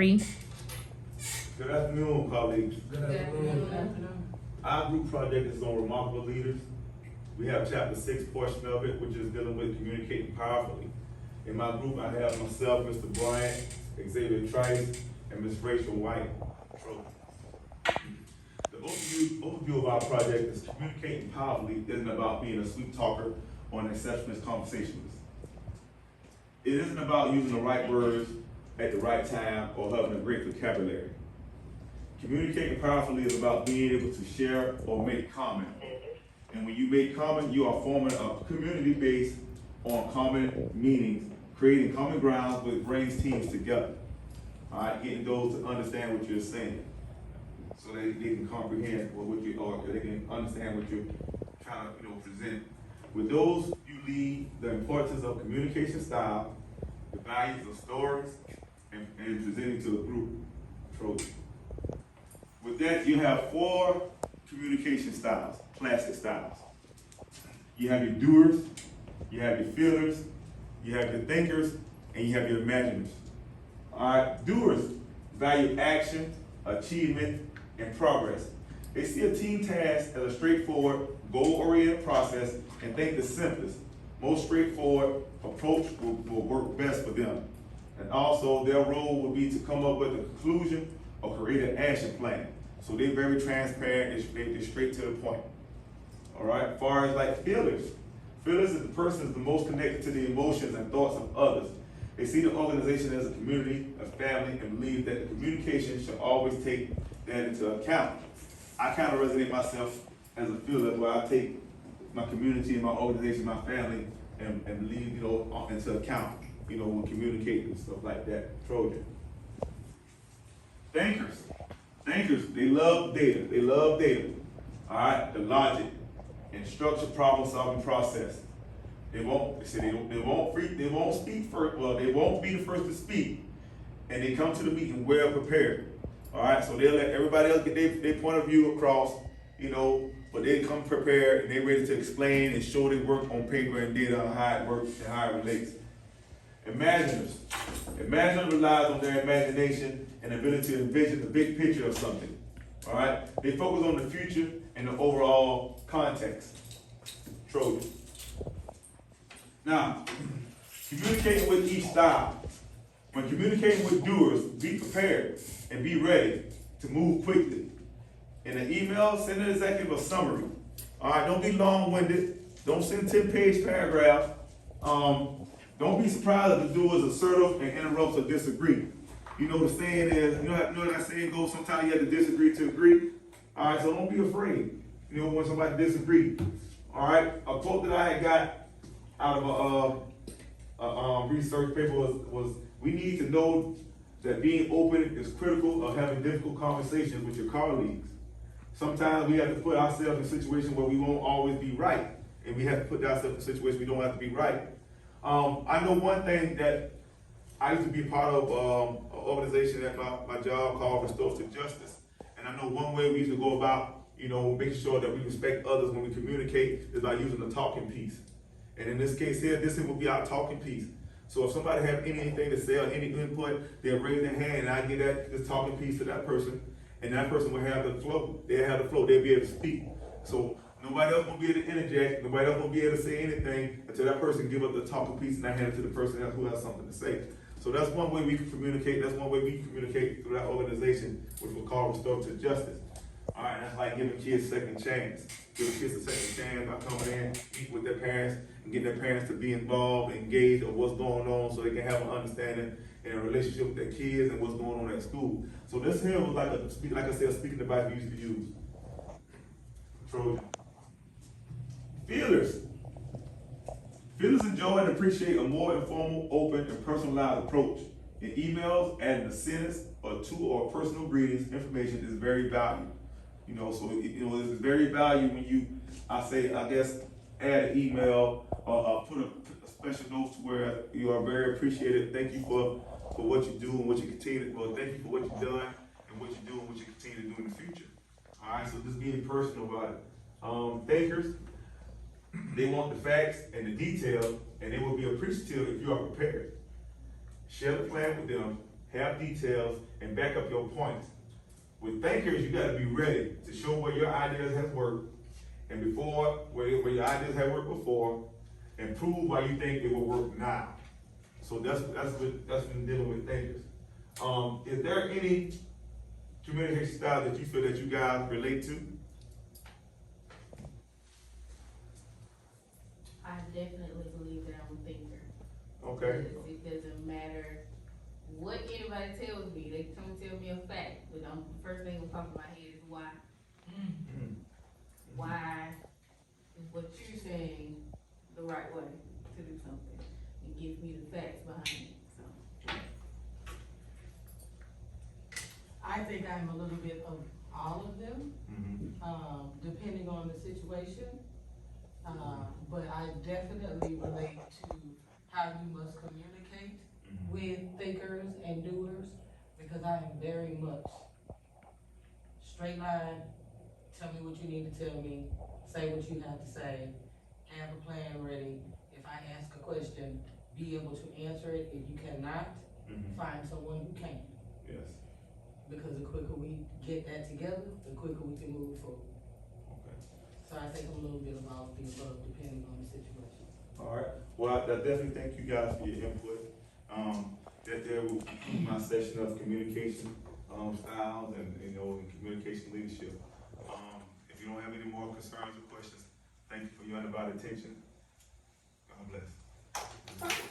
Good afternoon, colleagues. Good afternoon. Our group project is on remarkable leaders. We have chapter 6 portion of it, which is dealing with communicating powerfully. In my group, I have myself, Mr. Bryant, Xavier Trice, and Ms. Rachel White. The overview of our project is communicating powerfully isn't about being a sweet talker or an exceptionalist conversationalist. It isn't about using the right words at the right time or having a great vocabulary. Communicating powerfully is about being able to share or make comment. And when you make comment, you are forming a community based on common meanings, creating common grounds which brings teams together. All right, getting those to understand what you're saying, so they can comprehend what you or they can understand what you're trying to present. With those, you lead the importance of communication style, the values of stories, and presenting to a group. With that, you have 4 communication styles, classic styles. You have your doers, you have your feelers, you have your thinkers, and you have your imaginers. All right, doers value action, achievement, and progress. They see a team task as a straightforward, goal-oriented process and think the simplest, most straightforward approach will work best for them. And also, their role will be to come up with a conclusion or create an action plan. So they're very transparent, they're straight to the point. All right, as far as like feelers. Feelers is the person is the most connected to the emotions and thoughts of others. They see the organization as a community, a family, and believe that the communication should always take that into account. I kind of resonate myself as a feeler where I take my community and my organization, my family, and believe, into account, when communicating and stuff like that. Trojan. Thinkers, they love data. They love data. All right, the logic and structured problem-solving process. They won't speak first. Well, they won't be the first to speak, and they come to the meeting well prepared. All right, so they'll let everybody else get their point of view across, but they come prepared and they're ready to explain and show their work on paper and data on how it works and how it relates. Imaginers relies on their imagination and ability to envision the big picture of something. All right, they focus on the future and the overall context. Trojan. Now, communicating with each style. When communicating with doers, be prepared and be ready to move quickly. In an email, send an executive a summary. All right, don't be long-winded. Don't send 10-page paragraphs. Don't be surprised if the doer is assertive and interrupts or disagree. The saying is, that saying goes, sometimes you have to disagree to agree. All right, so don't be afraid, when somebody disagrees. All right, a quote that I had got out of a research paper was, we need to know that being open is critical of having difficult conversations with your colleagues. Sometimes we have to put ourselves in a situation where we won't always be right, and we have to put ourselves in a situation we don't have to be right. I know one thing that I used to be part of an organization at my job called Restorative Justice, and I know one way we used to go about, making sure that we respect others when we communicate is by using the talking piece. And in this case here, this will be our talking piece. So if somebody have anything to say or any input, they'll raise their hand and I give this talking piece to that person, and that person will have the flow. They'll have the flow, they'll be able to speak. So nobody else will be able to interject, nobody else will be able to say anything until that person give up the talking piece and I hand it to the person else who has something to say. So that's one way we can communicate, that's one way we can communicate through that organization, which we'll call Restorative Justice. All right, that's like giving kids a second chance. Giving kids a second chance by coming in, meet with their parents, and getting their parents to be involved, engaged in what's going on so they can have an understanding and a relationship with their kids and what's going on at school. So this here was like I said, a speaking device we used to use. Trojan. Feelers. Feelers enjoy and appreciate a more informal, open, and personalized approach. In emails, adding a sentence or two or personal greetings information is very valued. So it's very valued when you, add an email or put a special note to where you are very appreciated. Thank you for what you do and what you continue to do. Thank you for what you've done and what you do and what you continue to do in the future. All right, so just being personal about it. Thinkers, they want the facts and the detail, and they will be appreciative if you are prepared. Share the plan with them have details, and back up your points. With thinkers, you gotta be ready to show where your ideas have worked, and where your ideas have worked before, and prove why you think it will work now. So that's been dealing with thinkers. Is there any communication style that you feel that you guys relate to? I definitely believe that I'm a thinker. Okay. Because it doesn't matter what anybody tells me, they come tell me a fact, but the first thing that pops in my head is why. Mhm. Why is what you're saying the right way to do something? And give me the facts behind it, so. I think I'm a little bit of all of them, Mhm. depending on the situation. But I definitely relate to how you must communicate Mhm. with thinkers and doers, because I am very much straight line, tell me what you need to tell me, say what you have to say, have a plan ready. If I ask a question, be able to answer it. If you cannot, Mhm. find someone who can. Yes. Because the quicker we get that together, the quicker we can move forward. Okay. So I think I'm a little bit of all of the above, depending on the situation. All right. Well, I definitely thank you guys for your input. That there will conclude my session of communication styles and and communication leadership. If you don't have any more concerns or questions, thank you for your undivided attention. God bless.